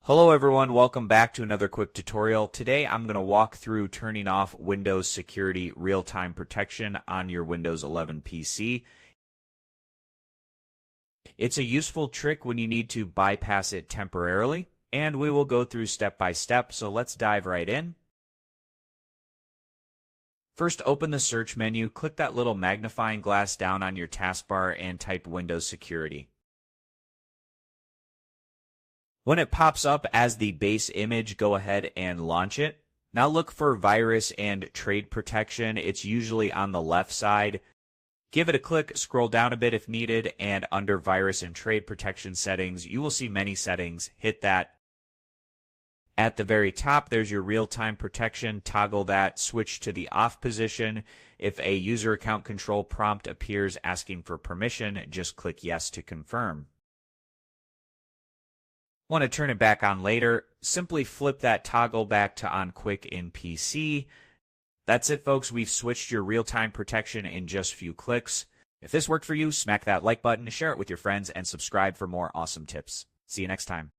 Hello everyone, welcome back to another quick tutorial. Today I'm going to walk through turning off Windows Security Real-Time Protection on your Windows 11 PC. It's a useful trick when you need to bypass it temporarily, and we will go through step by step, so let's dive right in. First, open the search menu, click that little magnifying glass down on your taskbar and type Windows Security. When it pops up as the base image, go ahead and launch it. Now look for virus and trade protection. It's usually on the left side. Give it a click, scroll down a bit if needed, and under virus and trade protection settings, you will see many settings. Hit that. At the very top, there's your real-time protection. Toggle that, switch to the off position. If a user account control prompt appears asking for permission, just click yes to confirm. Want to turn it back on later, simply flip that toggle back to on quick in PC. That's it, folks. We've switched your real-time protection in just a few clicks. If this worked for you, smack that like button, share it with your friends, and subscribe for more awesome tips. See you next time.